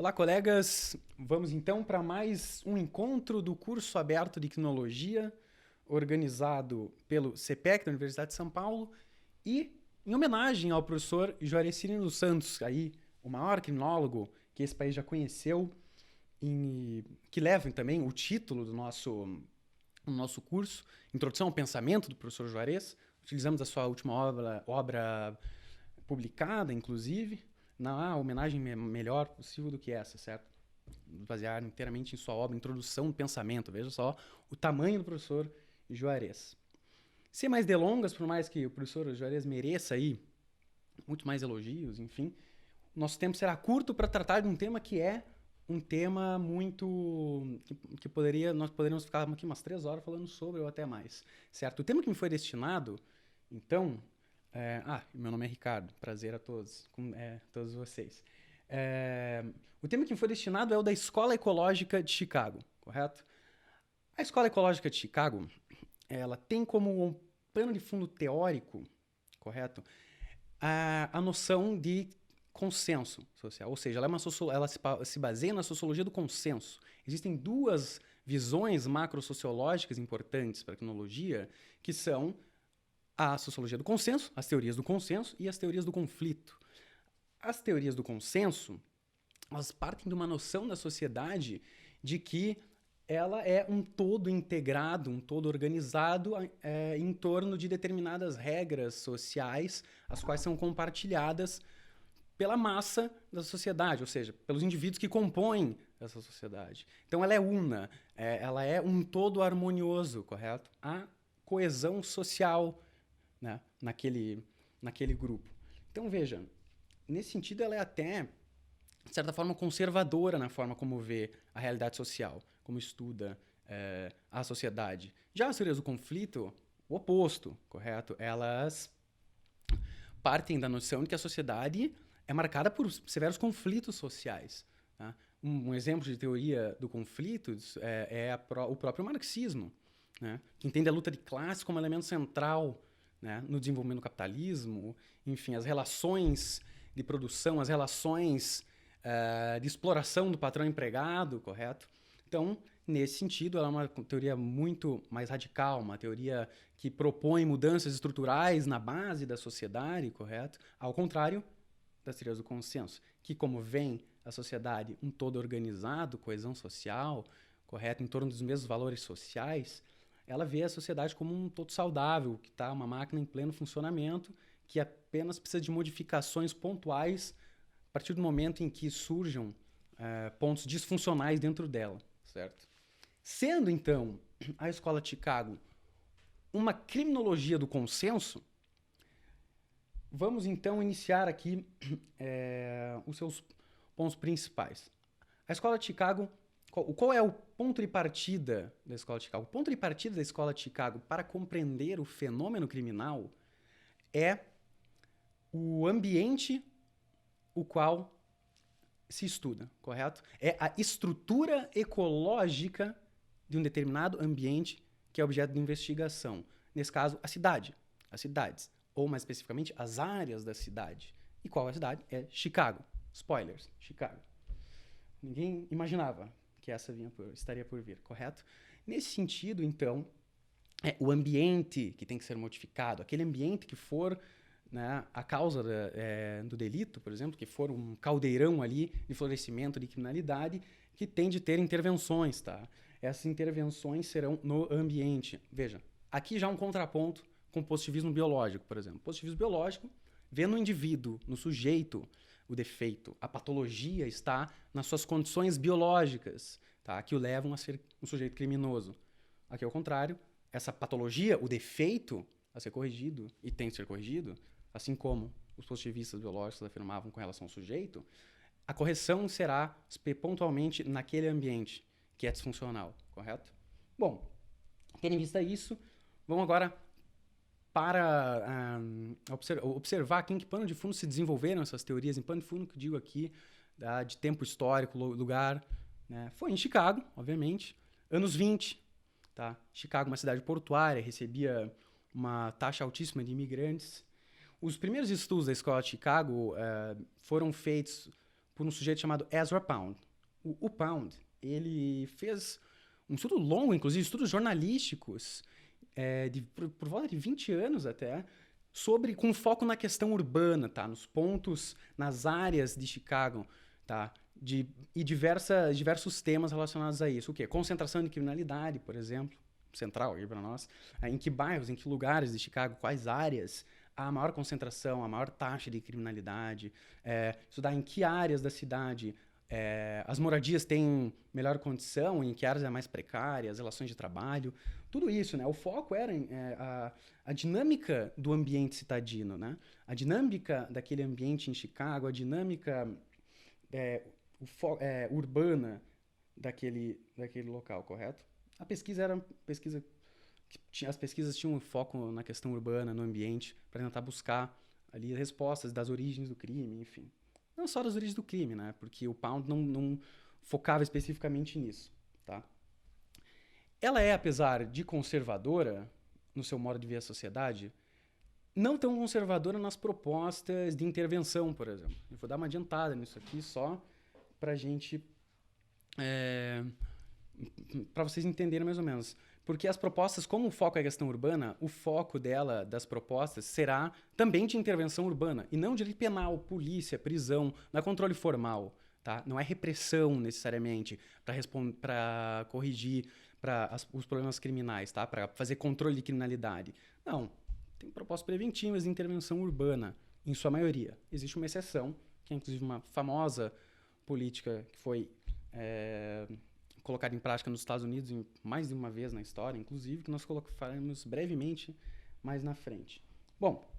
Olá, colegas. Vamos então para mais um encontro do curso aberto de Ictinologia, organizado pelo CPEC da Universidade de São Paulo e em homenagem ao professor Juarez Cirino dos Santos, aí, o maior criminólogo que esse país já conheceu, que leva também o título do nosso curso, Introdução ao Pensamento do professor Juarez. Utilizamos a sua última obra publicada, inclusive. Não há homenagem melhor possível do que essa, certo? Basear inteiramente em sua obra, Introdução ao Pensamento. Veja só o tamanho do professor Juarez. Sem mais delongas, por mais que o professor Juarez mereça aí muito mais elogios, enfim, nosso tempo será curto para tratar de um tema que é um tema muito... nós poderíamos ficar aqui umas 3 horas falando sobre, ou até mais, certo? O tema que me foi destinado, então... meu nome é Ricardo, prazer a todos, todos vocês. O tema que me foi destinado é o da Escola Ecológica de Chicago, correto? A Escola Ecológica de Chicago, ela tem como um plano de fundo teórico, correto? A noção de consenso social, ou seja, ela se baseia na sociologia do consenso. Existem 2 visões macrosociológicas importantes para a tecnologia, que são a sociologia do consenso, as teorias do consenso e as teorias do conflito. As teorias do consenso, elas partem de uma noção da sociedade de que ela é um todo integrado, um todo organizado em torno de determinadas regras sociais, as quais são compartilhadas pela massa da sociedade, ou seja, pelos indivíduos que compõem essa sociedade. Então ela é una, ela é um todo harmonioso, correto? A coesão social, né, naquele grupo. Então, veja, nesse sentido ela é até, de certa forma, conservadora na forma como vê a realidade social, como estuda a sociedade. Já as teorias do conflito, o oposto, correto? Elas partem da noção de que a sociedade é marcada por severos conflitos sociais. Tá? Um exemplo de teoria do conflito o próprio marxismo, né, que entende a luta de classe como elemento central, né, no desenvolvimento do capitalismo, enfim, as relações de produção, as relações de exploração do patrão empregado, correto? Então, nesse sentido, ela é uma teoria muito mais radical, uma teoria que propõe mudanças estruturais na base da sociedade, correto? Ao contrário das teorias do consenso, que como vem a sociedade um todo organizado, coesão social, correto, em torno dos mesmos valores sociais, ela vê a sociedade como um todo saudável, que está uma máquina em pleno funcionamento, que apenas precisa de modificações pontuais a partir do momento em que surjam pontos disfuncionais dentro dela, certo? Sendo, então, a Escola de Chicago uma criminologia do consenso, vamos, então, iniciar aqui os seus pontos principais. A Escola de Chicago... Qual é o ponto de partida da Escola de Chicago? O ponto de partida da Escola de Chicago para compreender o fenômeno criminal é o ambiente o qual se estuda, correto? É a estrutura ecológica de um determinado ambiente que é objeto de investigação. Nesse caso, a cidade, as cidades, ou mais especificamente, as áreas da cidade. E qual é a cidade? É Chicago. Spoilers, Chicago. Ninguém imaginava que essa estaria por vir, correto? Nesse sentido, então, o ambiente que tem que ser modificado, aquele ambiente que for, né, a causa do delito, por exemplo, que for um caldeirão ali de florescimento de criminalidade, que tem de ter intervenções, tá? Essas intervenções serão no ambiente. Veja, aqui já um contraponto com o positivismo biológico, por exemplo. O positivismo biológico vê no indivíduo, no sujeito, o defeito. A patologia está nas suas condições biológicas, tá, que o levam a ser um sujeito criminoso. Aqui, ao contrário, essa patologia, o defeito, a ser corrigido, e tem que ser corrigido, assim como os positivistas biológicos afirmavam com relação ao sujeito, a correção será pontualmente naquele ambiente que é disfuncional, correto? Bom, tendo em vista isso, vamos agora para observar aqui em que pano de fundo se desenvolveram essas teorias. Em pano de fundo que eu digo aqui, de tempo histórico, lugar, né? Foi em Chicago, obviamente, anos 20. Tá? Chicago, uma cidade portuária, recebia uma taxa altíssima de imigrantes. Os primeiros estudos da Escola de Chicago foram feitos por um sujeito chamado Ezra Pound. O Pound, ele fez um estudo longo, inclusive estudos jornalísticos, por volta de 20 anos até, com foco na questão urbana, tá? Nos pontos, nas áreas de Chicago, tá? E diversos temas relacionados a isso. O quê? Concentração de criminalidade, por exemplo, central aí para nós. Em que bairros, em que lugares de Chicago, quais áreas há a maior concentração, a maior taxa de criminalidade. Estudar em que áreas da cidade as moradias têm melhor condição, em que áreas é mais precária, as relações de trabalho. Tudo isso, né? O foco era a dinâmica do ambiente citadino, né? A dinâmica daquele ambiente em Chicago, a dinâmica urbana daquele local, correto? A pesquisa era pesquisa as pesquisas tinham um foco na questão urbana, no ambiente, para tentar buscar ali respostas das origens do crime, enfim. Não só das origens do crime, né? Porque o Pound não focava especificamente nisso, tá? Ela apesar de conservadora no seu modo de ver a sociedade, não tão conservadora nas propostas de intervenção, por exemplo. Eu vou dar uma adiantada nisso aqui só para a gente... para vocês entenderem mais ou menos. Porque as propostas, como o foco é a questão urbana, o foco das propostas será também de intervenção urbana, e não direito penal, polícia, prisão, não é controle formal, tá? Não é repressão, necessariamente, para corrigir os problemas criminais, tá? Para fazer controle de criminalidade. Não, tem propostas preventivas de intervenção urbana, em sua maioria. Existe uma exceção, que é inclusive uma famosa política que foi... colocado em prática nos Estados Unidos mais de uma vez na história, inclusive, que nós faremos brevemente mais na frente. Bom,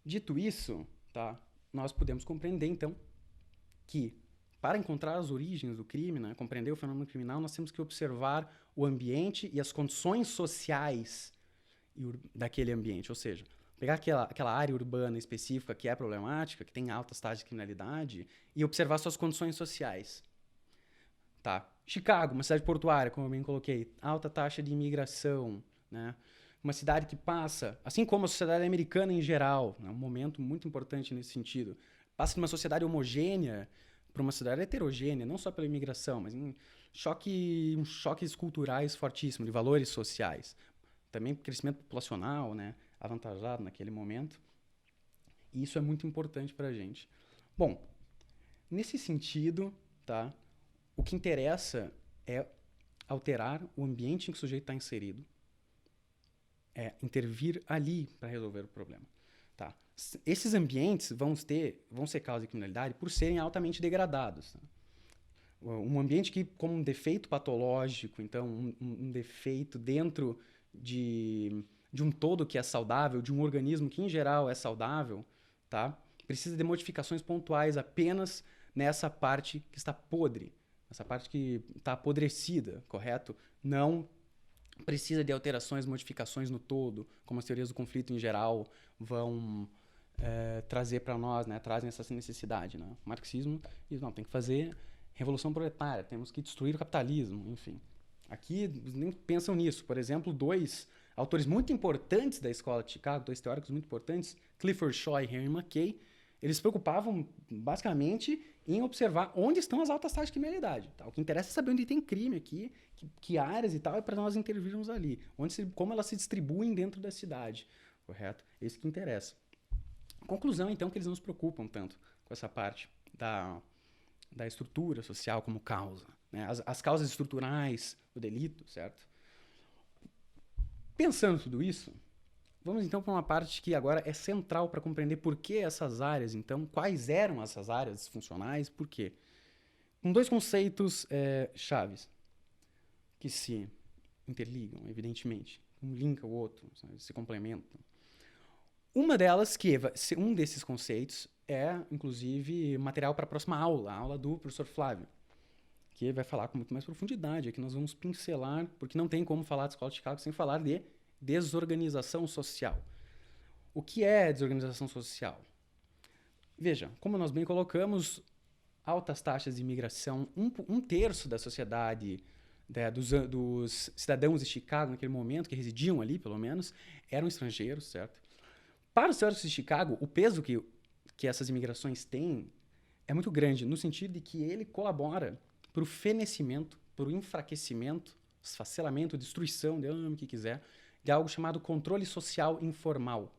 dito isso, tá, nós podemos compreender, então, que para encontrar as origens do crime, né, compreender o fenômeno criminal, nós temos que observar o ambiente e as condições sociais daquele ambiente, ou seja, pegar aquela área urbana específica que é problemática, que tem altas taxas de criminalidade, e observar suas condições sociais. Tá. Chicago, uma cidade portuária, como eu bem coloquei, alta taxa de imigração, né? Uma cidade que passa, assim como a sociedade americana em geral, né? Um momento muito importante nesse sentido, passa de uma sociedade homogênea para uma sociedade heterogênea, não só pela imigração, mas em choques culturais fortíssimos, de valores sociais. Também crescimento populacional, né? Avantajado naquele momento. E isso é muito importante para a gente. Bom, nesse sentido, tá? O que interessa é alterar o ambiente em que o sujeito está inserido, intervir ali para resolver o problema. Tá? Esses ambientes vão ser causa de criminalidade por serem altamente degradados. Tá? Um ambiente que, como um defeito patológico, então um defeito dentro de um todo que é saudável, de um organismo que em geral é saudável, tá? Precisa de modificações pontuais apenas nessa parte que está podre. Essa parte que está apodrecida, correto? Não precisa de alterações, modificações no todo, como as teorias do conflito em geral vão trazer para nós, né? Trazem essa necessidade. Né? O marxismo diz, não, tem que fazer revolução proletária, temos que destruir o capitalismo, enfim. Aqui nem pensam nisso. Por exemplo, dois autores muito importantes da escola de Chicago, dois teóricos muito importantes, Clifford Shaw e Henry Mackay, eles se preocupavam basicamente em observar onde estão as altas taxas de criminalidade. Tá? O que interessa é saber onde tem crime aqui, que áreas e tal, é para nós intervirmos ali. Como elas se distribuem dentro da cidade, correto? É isso que interessa. Conclusão, então, que eles não se preocupam tanto com essa parte da estrutura social como causa. Né? As causas estruturais do delito, certo? Pensando tudo isso, vamos então para uma parte que agora é central para compreender por que essas áreas, então, quais eram essas áreas disfuncionais, por quê? Com dois conceitos chaves que se interligam, evidentemente. Um linka o outro, sabe? Se complementam. Uma delas, um desses conceitos é, inclusive, material para a próxima aula, a aula do professor Flávio, que vai falar com muito mais profundidade. Aqui nós vamos pincelar, porque não tem como falar de escola de Chicago sem falar de desorganização social. O que é desorganização social? Veja, como nós bem colocamos, altas taxas de imigração, um terço da sociedade, dos cidadãos de Chicago naquele momento, que residiam ali, pelo menos, eram estrangeiros, certo? Para os teóricos de Chicago, o peso que essas imigrações têm é muito grande, no sentido de que ele colabora para o fenecimento, para o enfraquecimento, esfacelamento, destruição, o que quiser, de algo chamado controle social informal.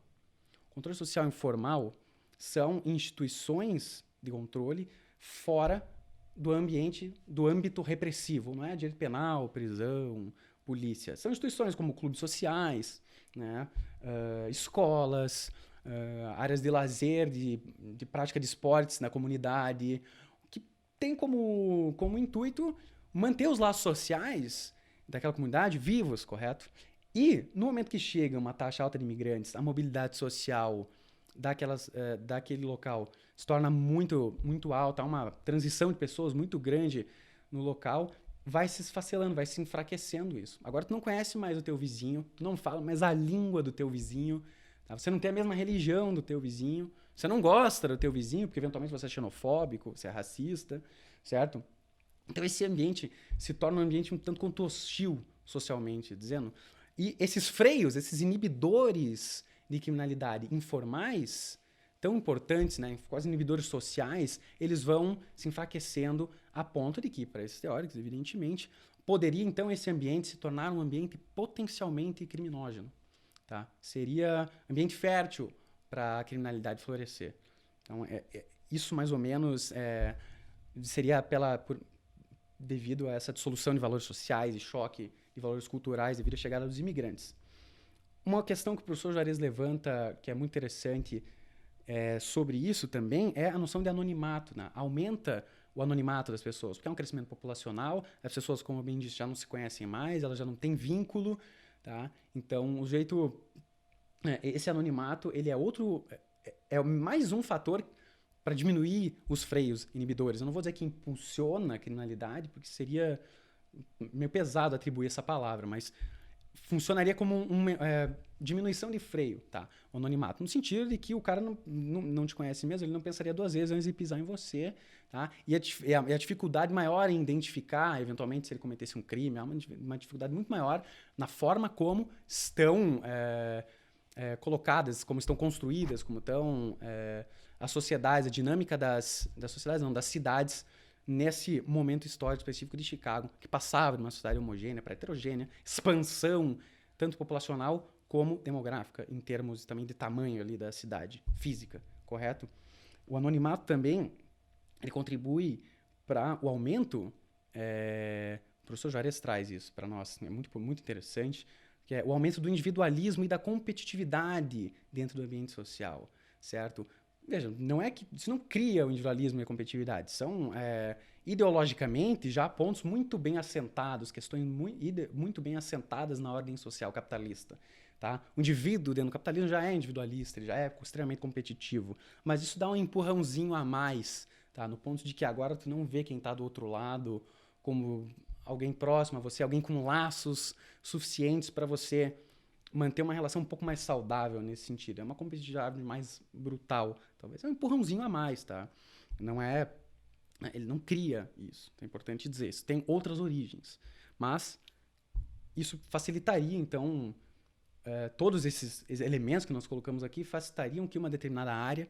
Controle social informal são instituições de controle fora do ambiente, do âmbito repressivo, não é direito penal, prisão, polícia. São instituições como clubes sociais, né, escolas, áreas de lazer, de prática de esportes na comunidade, que tem como intuito manter os laços sociais daquela comunidade vivos, correto? E no momento que chega uma taxa alta de imigrantes, a mobilidade social daquele local se torna muito, muito alta, há uma transição de pessoas muito grande no local, vai se esfacelando, vai se enfraquecendo isso. Agora tu não conhece mais o teu vizinho, tu não fala mais a língua do teu vizinho, tá? Você não tem a mesma religião do teu vizinho, você não gosta do teu vizinho, porque eventualmente você é xenofóbico, você é racista, certo? Então esse ambiente se torna um ambiente um tanto quanto hostil socialmente, dizendo. E esses freios, esses inibidores de criminalidade informais, tão importantes, né, quase inibidores sociais, eles vão se enfraquecendo a ponto de que, para esses teóricos, evidentemente, poderia então esse ambiente se tornar um ambiente potencialmente criminógeno. Tá? Seria ambiente fértil para a criminalidade florescer. Então, isso mais ou menos seria devido a essa dissolução de valores sociais e choque de valores culturais devido à chegada dos imigrantes. Uma questão que o professor Juarez levanta, que é muito interessante sobre isso também, é a noção de anonimato. Né? Aumenta o anonimato das pessoas, porque é um crescimento populacional, as pessoas, como eu bem disse, já não se conhecem mais, elas já não têm vínculo, tá? Então, esse anonimato, ele é mais um fator para diminuir os freios inibidores. Eu não vou dizer que impulsiona a criminalidade, porque seria meio pesado atribuir essa palavra, mas funcionaria como uma diminuição de freio, tá? O anonimato, no sentido de que o cara não te conhece mesmo, ele não pensaria duas vezes antes de pisar em você, tá? E a dificuldade maior em identificar, eventualmente, se ele cometesse um crime, há uma dificuldade muito maior na forma como estão colocadas, como estão construídas, como estão as sociedades, a dinâmica das sociedades, não, das cidades, nesse momento histórico específico de Chicago, que passava de uma sociedade homogênea para heterogênea, expansão tanto populacional como demográfica, em termos também de tamanho ali da cidade física, correto? O anonimato também ele contribui para o aumento, o professor Juarez traz isso para nós, é muito, muito interessante, que é o aumento do individualismo e da competitividade dentro do ambiente social, certo? Veja, não é que isso não cria o individualismo e a competitividade. São, ideologicamente, já pontos muito bem assentados, questões muito bem assentadas na ordem social capitalista. Tá? O indivíduo dentro do capitalismo já é individualista, ele já é extremamente competitivo. Mas isso dá um empurrãozinho a mais, tá? No ponto de que agora tu não vê quem está do outro lado como alguém próximo a você, alguém com laços suficientes para você manter uma relação um pouco mais saudável nesse sentido. É uma competitividade mais brutal, talvez. É um empurrãozinho a mais, tá? Não é... Ele não cria isso. É importante dizer. Isso tem outras origens. Mas isso facilitaria, então... todos esses elementos que nós colocamos aqui facilitariam que uma determinada área,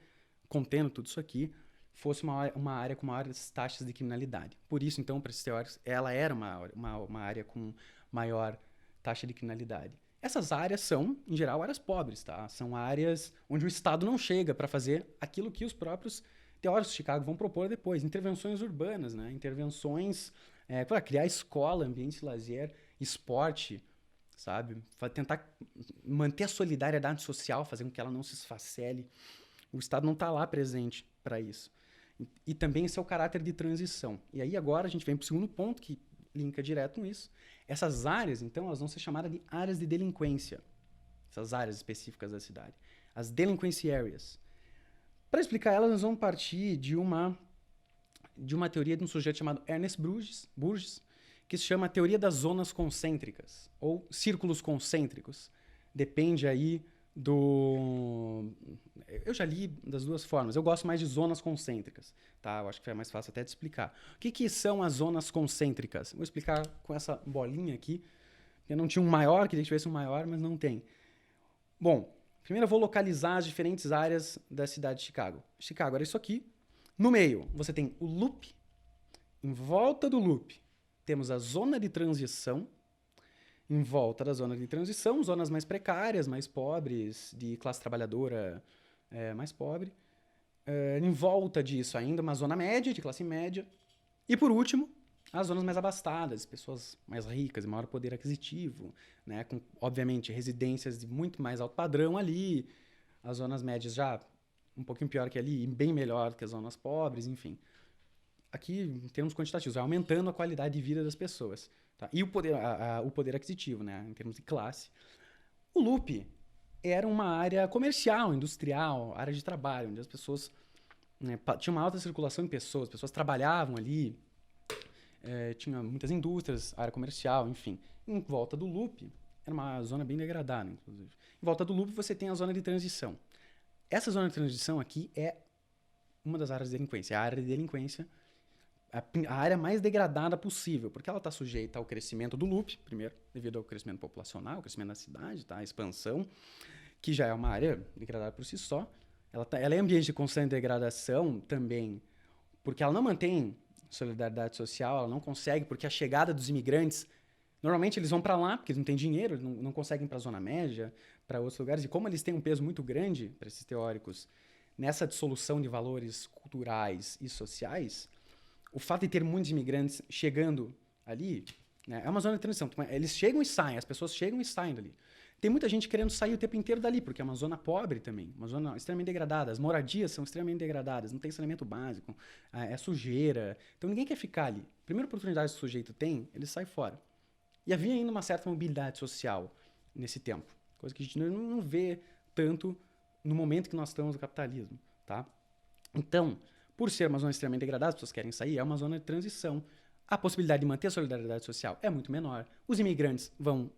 contendo tudo isso aqui, fosse uma área com maiores taxas de criminalidade. Por isso, então, para esses teóricos, ela era uma área com maior taxa de criminalidade. Essas áreas são, em geral, áreas pobres, tá? São áreas onde o Estado não chega para fazer aquilo que os próprios teóricos de Chicago vão propor depois. Intervenções urbanas, né? Intervenções para criar escola, ambiente de lazer, esporte, sabe? Tentar manter a solidariedade social, fazer com que ela não se esfacele. O Estado não está lá presente para isso. E também esse é o caráter de transição. E aí agora a gente vem para o segundo ponto, que linka direto com isso. Essas áreas, então, elas vão ser chamadas de áreas de delinquência. Essas áreas específicas da cidade. As delinquency areas. Para explicar elas, nós vamos partir de uma teoria de um sujeito chamado Ernest Burgess, que se chama a teoria das zonas concêntricas, ou círculos concêntricos. Depende aí do... Eu já li das duas formas. Eu gosto mais de zonas concêntricas, tá? Eu acho que é mais fácil até de explicar. O que são as zonas concêntricas? Vou explicar com essa bolinha aqui. Eu não tinha um maior, queria que tivesse um maior, mas não tem. Bom, primeiro eu vou localizar as diferentes áreas da cidade de Chicago. Chicago era isso aqui. No meio, você tem o loop. Em volta do loop, temos a zona de transição. Em volta da zona de transição, zonas mais precárias, mais pobres, de classe trabalhadora mais pobre. Em volta disso, ainda uma zona média, de classe média. E por último, as zonas mais abastadas, pessoas mais ricas e maior poder aquisitivo, né? Com, obviamente, residências de muito mais alto padrão ali. As zonas médias já um pouquinho pior que ali e bem melhor que as zonas pobres, enfim. Aqui, em termos quantitativos, vai aumentando a qualidade de vida das pessoas. Tá? E o poder aquisitivo, né? Em termos de classe. O loop era uma área comercial, industrial, área de trabalho, onde as pessoas, né, tinha uma alta circulação de pessoas, as pessoas trabalhavam ali, tinha muitas indústrias, área comercial, enfim. Em volta do loop, era uma zona bem degradada, inclusive. Em volta do loop você tem a zona de transição. Essa zona de transição aqui é uma das áreas de delinquência, é a área de delinquência, a área mais degradada possível, porque ela está sujeita ao crescimento do loop, primeiro, devido ao crescimento populacional, ao crescimento da cidade, tá? A expansão, que já é uma área degradada por si só. Ela é ambiente de constante degradação também, porque ela não mantém solidariedade social, ela não consegue, porque a chegada dos imigrantes, normalmente eles vão para lá, porque eles não têm dinheiro, eles não conseguem para a Zona Média, para outros lugares, e como eles têm um peso muito grande, para esses teóricos, nessa dissolução de valores culturais e sociais, o fato de ter muitos imigrantes chegando ali, né, é uma zona de transição. Eles chegam e saem, as pessoas chegam e saem dali. Tem muita gente querendo sair o tempo inteiro dali, porque é uma zona pobre também, uma zona extremamente degradada. As moradias são extremamente degradadas, não tem saneamento básico, é sujeira. Então ninguém quer ficar ali. A primeira oportunidade que o sujeito tem, ele sai fora. E havia ainda uma certa mobilidade social nesse tempo, coisa que a gente não vê tanto no momento que nós estamos no capitalismo, tá? Então, por ser uma zona extremamente degradada, as pessoas querem sair, é uma zona de transição. A possibilidade de manter a solidariedade social é muito menor. Os imigrantes vão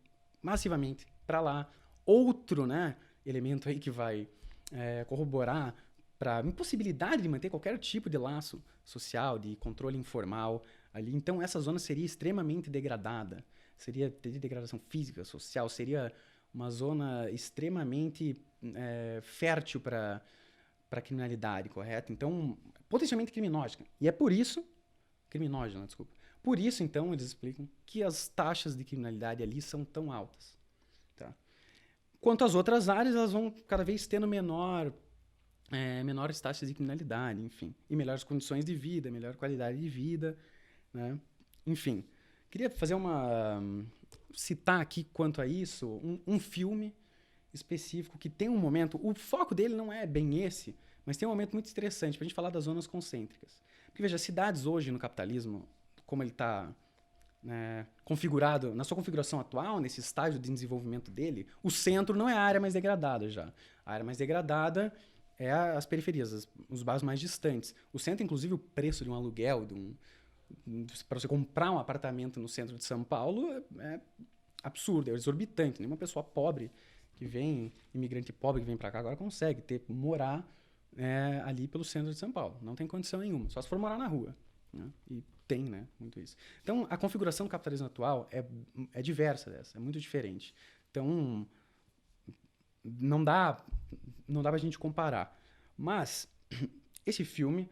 massivamente para lá. Outro, né, elemento aí que vai corroborar para a impossibilidade de manter qualquer tipo de laço social, de controle informal ali. Então, essa zona seria extremamente degradada. Seria de degradação física, social, seria uma zona extremamente fértil para criminalidade, correto? Então, potencialmente criminógena. E é por isso... Criminógena, desculpa. Por isso, então, eles explicam que as taxas de criminalidade ali são tão altas. Tá? Quanto às outras áreas, elas vão cada vez tendo menores taxas de criminalidade, enfim. E melhores condições de vida, melhor qualidade de vida, né? Enfim. Queria fazer citar aqui quanto a isso, um filme específico que tem um momento... O foco dele não é bem esse, mas tem um momento muito interessante para a gente falar das zonas concêntricas. Porque, veja, cidades hoje no capitalismo, como ele está configurado, na sua configuração atual, nesse estágio de desenvolvimento dele, o centro não é a área mais degradada já. A área mais degradada é as periferias, os bairros mais distantes. O centro, inclusive, o preço de um aluguel, para você comprar um apartamento no centro de São Paulo, é absurdo, é exorbitante. Nenhuma pessoa pobre imigrante pobre que vem para cá agora consegue morar ali pelo centro de São Paulo. Não tem condição nenhuma, só se for morar na rua. Né? E tem, né? Muito isso. Então, a configuração do capitalismo atual é diversa dessa, é muito diferente. Então, não dá pra gente comparar. Mas, esse filme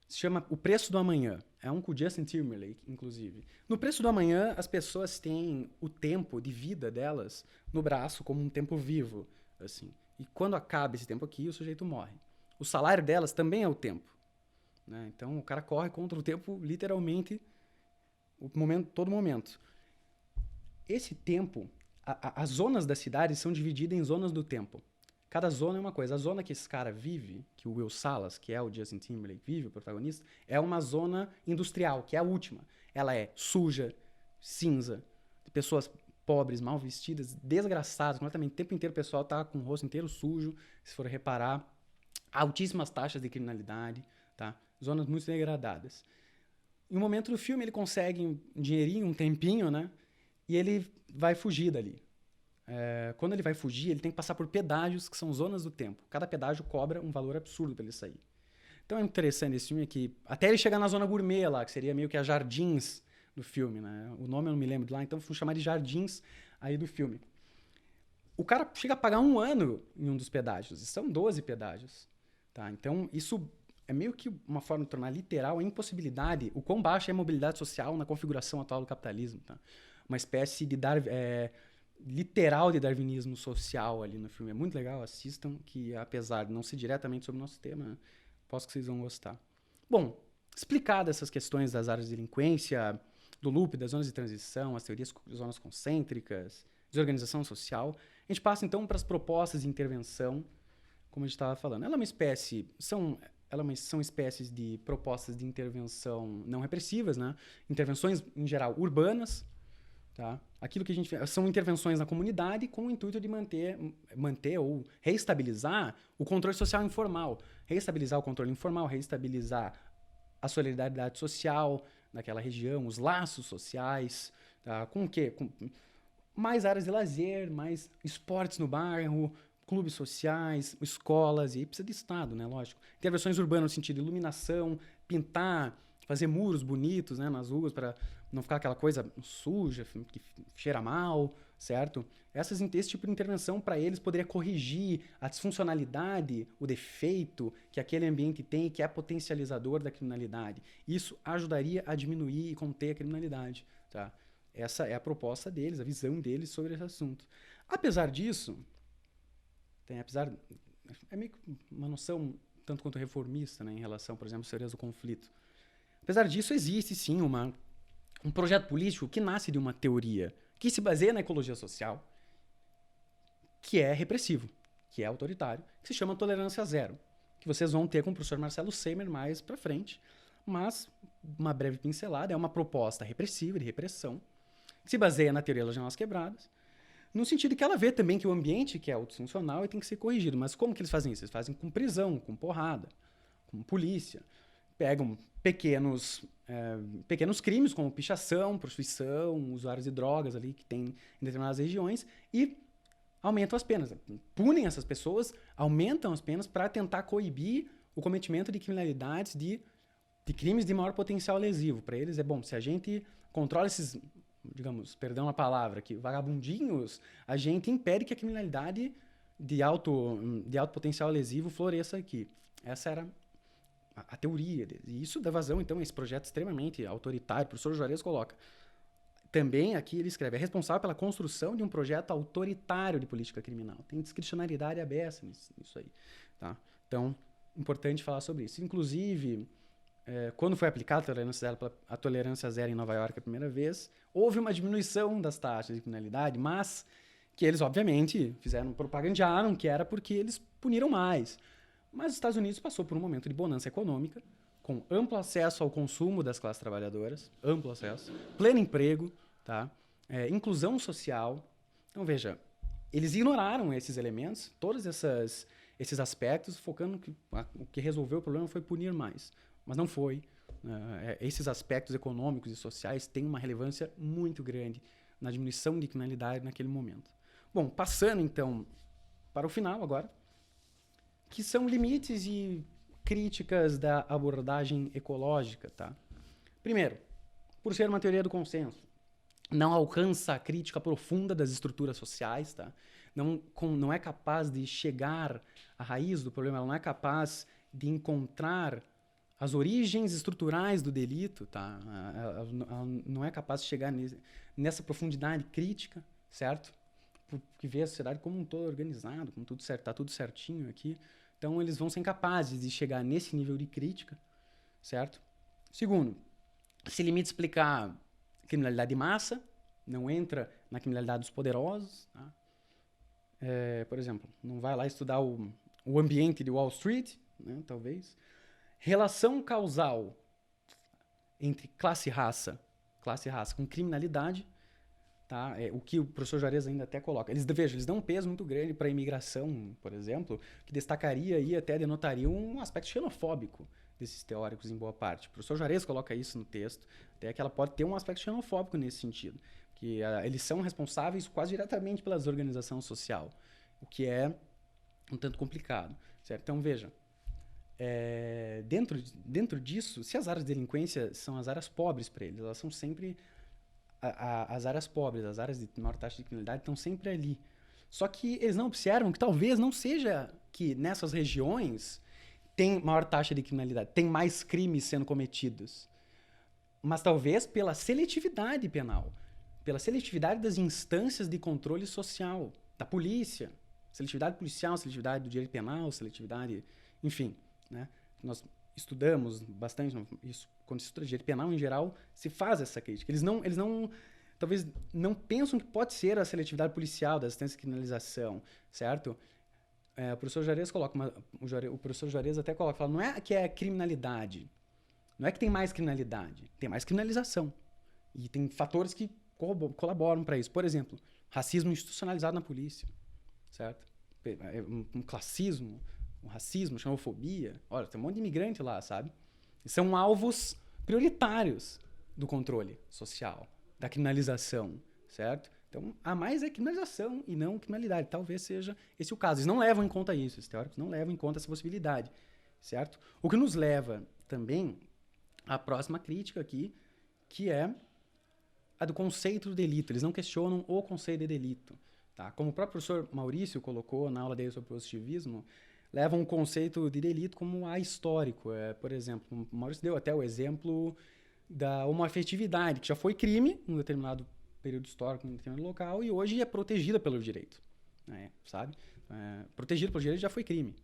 se chama O Preço do Amanhã. É um com Justin Timberlake, inclusive. No Preço do Amanhã, as pessoas têm o tempo de vida delas no braço como um tempo vivo, assim. E quando acaba esse tempo aqui, o sujeito morre. O salário delas também é o tempo. Né? Então, o cara corre contra o tempo, literalmente, todo momento. Esse tempo, as zonas da cidade são divididas em zonas do tempo. Cada zona é uma coisa. A zona que esse cara vive, que o Will Salas, que é o Justin Timberlake, vive, o protagonista, é uma zona industrial, que é a última. Ela é suja, cinza, de pessoas pobres, mal vestidas, desgraçadas, completamente. O tempo inteiro o pessoal tá com o rosto inteiro sujo, se for reparar. Altíssimas taxas de criminalidade, tá? Zonas muito degradadas. Em um momento do filme, ele consegue um dinheirinho, um tempinho, né? E ele vai fugir dali. Quando ele vai fugir, ele tem que passar por pedágios, que são zonas do tempo. Cada pedágio cobra um valor absurdo para ele sair. Então é interessante esse filme que até ele chegar na zona gourmet lá, que seria meio que a Jardins do filme, né? O nome eu não me lembro de lá, então vou chamar de Jardins aí do filme. O cara chega a pagar 1 ano em um dos pedágios, e são 12 pedágios. Tá? Então isso é meio que uma forma de tornar literal a impossibilidade, o quão baixa é a mobilidade social na configuração atual do capitalismo, tá? Uma espécie de literal de darwinismo social ali no filme. É muito legal, assistam, que apesar de não ser diretamente sobre o nosso tema, posso que vocês vão gostar. Bom, explicadas essas questões das áreas de delinquência, do loop, das zonas de transição, as teorias de zonas concêntricas, desorganização social, a gente passa então para as propostas de intervenção, como a gente estava falando. São espécies de propostas de intervenção não repressivas, né? Intervenções, em geral, urbanas, tá? Aquilo que a gente são intervenções na comunidade com o intuito de manter ou reestabilizar o controle social informal. Reestabilizar o controle informal, reestabilizar a solidariedade social naquela região, os laços sociais, tá? Com o quê? Com mais áreas de lazer, mais esportes no bairro, clubes sociais, escolas, e aí precisa de Estado, né? Lógico. Intervenções urbanas no sentido de iluminação, pintar, fazer muros bonitos, né, nas ruas para não ficar aquela coisa suja, que cheira mal, certo? Esse tipo de intervenção para eles poderia corrigir a disfuncionalidade, o defeito que aquele ambiente tem e que é potencializador da criminalidade. Isso ajudaria a diminuir e conter a criminalidade, tá? Essa é a proposta deles, a visão deles sobre esse assunto. Apesar disso, é meio que uma noção tanto quanto reformista, né, em relação, por exemplo, às teorias do conflito. Apesar disso, existe sim um projeto político que nasce de uma teoria que se baseia na ecologia social, que é repressivo, que é autoritário, que se chama tolerância zero, que vocês vão ter com o professor Marcelo Seimer mais para frente, mas uma breve pincelada, é uma proposta repressiva, de repressão, que se baseia na teoria das janelas quebradas, no sentido que ela vê também que o ambiente que é disfuncional e tem que ser corrigido. Mas como que eles fazem isso? Eles fazem com prisão, com porrada, com polícia. Pegam pequenos crimes, como pichação, prostituição, usuários de drogas ali que tem em determinadas regiões e aumentam as penas. Punem essas pessoas, aumentam as penas para tentar coibir o cometimento de criminalidades, de crimes de maior potencial lesivo. Para eles é bom, se a gente controla esses, digamos, perdão a palavra, que vagabundinhos, a gente impede que a criminalidade de alto potencial lesivo floresça aqui. Essa era a teoria deles. E isso dá vazão, então, a esse projeto extremamente autoritário. O professor Juarez coloca. Também aqui ele escreve, é responsável pela construção de um projeto autoritário de política criminal. Tem discricionariedade aberta nisso aí. Tá? Então, importante falar sobre isso. Inclusive, quando foi aplicada a tolerância zero em Nova York a primeira vez, houve uma diminuição das taxas de criminalidade, mas que eles, obviamente, propagandearam que era porque eles puniram mais. Mas os Estados Unidos passou por um momento de bonança econômica, com amplo acesso ao consumo das classes trabalhadoras, amplo acesso, pleno emprego, tá? Inclusão social. Então, veja, eles ignoraram esses elementos, todos esses aspectos, focando que o que resolveu o problema foi punir mais. Mas não foi. Esses aspectos econômicos e sociais têm uma relevância muito grande na diminuição de criminalidade naquele momento. Bom, passando então para o final agora, que são limites e críticas da abordagem ecológica, tá? Primeiro, por ser uma teoria do consenso, não alcança a crítica profunda das estruturas sociais, tá? Não é capaz de chegar à raiz do problema, ela não é capaz de encontrar as origens estruturais do delito, tá? Ela não é capaz de chegar nessa profundidade crítica, certo? Porque vê a sociedade como um todo organizado, como tudo certo, tá tudo certinho aqui. Então, eles vão ser incapazes de chegar nesse nível de crítica, certo? Segundo, se limita a explicar criminalidade de massa, não entra na criminalidade dos poderosos, tá? Por exemplo, não vai lá estudar o ambiente de Wall Street, né, talvez. Relação causal entre classe e raça com criminalidade, tá? O que o professor Juarez ainda até coloca. Eles dão um peso muito grande para a imigração, por exemplo, que destacaria e até denotaria um aspecto xenofóbico desses teóricos em boa parte. O professor Juarez coloca isso no texto, até que ela pode ter um aspecto xenofóbico nesse sentido, que eles são responsáveis quase diretamente pela desorganização social, o que é um tanto complicado, certo? Então, veja, dentro disso, se as áreas de delinquência são as áreas pobres para eles, elas são sempre as áreas pobres, as áreas de maior taxa de criminalidade estão sempre ali. Só que eles não observam que talvez não seja que nessas regiões tem maior taxa de criminalidade, tem mais crimes sendo cometidos. Mas talvez pela seletividade penal, pela seletividade das instâncias de controle social, da polícia, seletividade policial, seletividade do direito penal, seletividade, enfim, né? Nós estudamos bastante isso, quando se estuda direito penal em geral, se faz essa crítica. Eles não talvez não pensam que pode ser a seletividade policial, da assistência de criminalização, certo? O professor Juarez coloca, o professor Juarez até coloca, fala, não é que é criminalidade, não é que tem mais criminalidade, tem mais criminalização. E tem fatores que colaboram para isso. Por exemplo, racismo institucionalizado na polícia, certo? Um classismo, um racismo, xenofobia. Olha, tem um monte de imigrante lá, sabe? E são alvos prioritários do controle social, da criminalização, certo? Então, a mais é criminalização e não criminalidade. Talvez seja esse o caso. Eles não levam em conta isso, os teóricos não levam em conta essa possibilidade, certo? O que nos leva também à próxima crítica aqui, que é a do conceito do delito. Eles não questionam o conceito de delito. Tá? Como o próprio professor Maurício colocou na aula dele sobre positivismo, levam o conceito de delito como ahistórico. Por exemplo, o Maurício deu até o exemplo da homoafetividade, que já foi crime em um determinado período histórico, em um determinado local, e hoje é protegida pelo direito. Sabe? Protegida pelo direito já foi crime.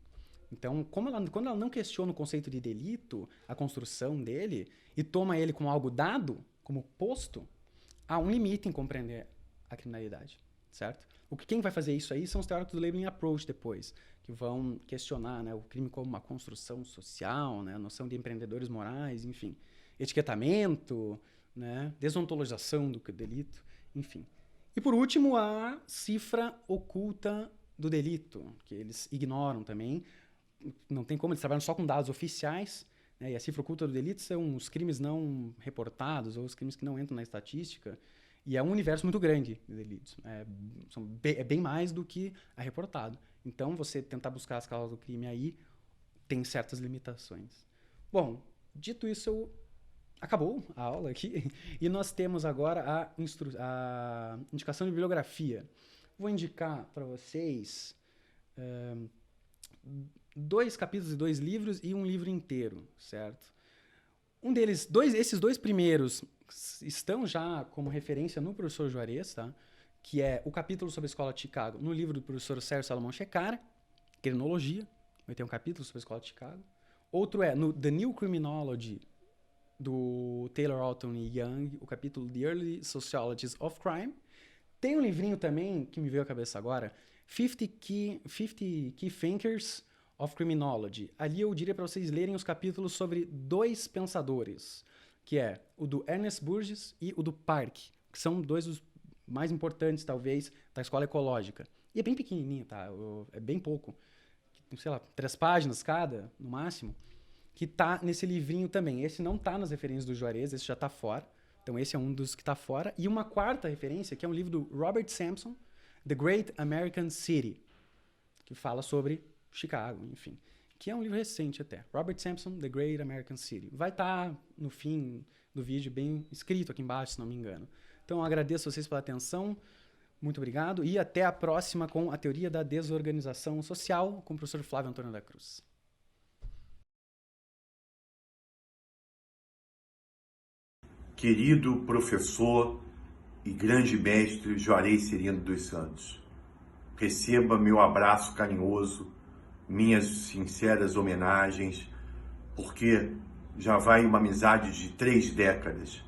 Então, quando ela não questiona o conceito de delito, a construção dele, e toma ele como algo dado, como posto, há um limite em compreender a criminalidade, certo? Quem vai fazer isso aí são os teóricos do labeling approach depois, que vão questionar, né, o crime como uma construção social, né, a noção de empreendedores morais, enfim, etiquetamento, né, desontologização do delito, enfim. E por último, a cifra oculta do delito, que eles ignoram também. Não tem como, eles trabalham só com dados oficiais, né, e a cifra oculta do delito são os crimes não reportados ou os crimes que não entram na estatística. E é um universo muito grande de delitos. É bem mais do que é reportado. Então, você tentar buscar as causas do crime aí tem certas limitações. Bom, dito isso, acabou a aula aqui. E nós temos agora a indicação de bibliografia. Vou indicar para vocês 2 capítulos de 2 livros e um livro inteiro, certo? Esses 2 primeiros estão já como referência no professor Juarez, tá? Que é o capítulo sobre a Escola de Chicago, no livro do professor Sérgio Salomão Shekhar, Criminologia, vai ter um capítulo sobre a Escola de Chicago. Outro é no The New Criminology, do Taylor Alton e Young, o capítulo The Early Sociologies of Crime. Tem um livrinho também, que me veio à cabeça agora, 50 Key Thinkers of Criminology. Ali eu diria para vocês lerem os capítulos sobre 2 pensadores, que é o do Ernest Burgess e o do Park, que são 2 dos mais importantes, talvez, da escola ecológica. E é bem pequenininho, tá? É bem pouco. Sei lá, 3 páginas cada, no máximo, que tá nesse livrinho também. Esse não tá nas referências do Juarez, esse já tá fora. Então esse é um dos que tá fora. E uma quarta referência, que é um livro do Robert Sampson, The Great American City, que fala sobre Chicago, enfim. Que é um livro recente até. Robert Sampson, The Great American City. Vai estar no fim do vídeo bem escrito aqui embaixo, se não me engano. Então eu agradeço a vocês pela atenção. Muito obrigado. E até a próxima com a teoria da desorganização social com o professor Flávio Antônio da Cruz. Querido professor e grande mestre Juarez Serino dos Santos, receba meu abraço carinhoso, minhas sinceras homenagens, porque já vai uma amizade de 3 décadas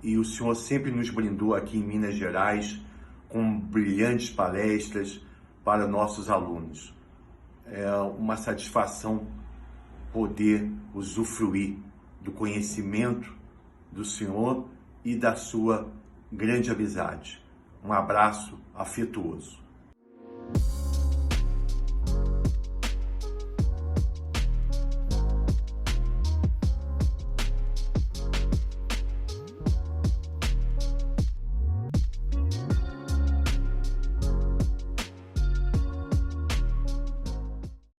e o senhor sempre nos brindou aqui em Minas Gerais com brilhantes palestras para nossos alunos. É uma satisfação poder usufruir do conhecimento do senhor e da sua grande amizade. Um abraço afetuoso.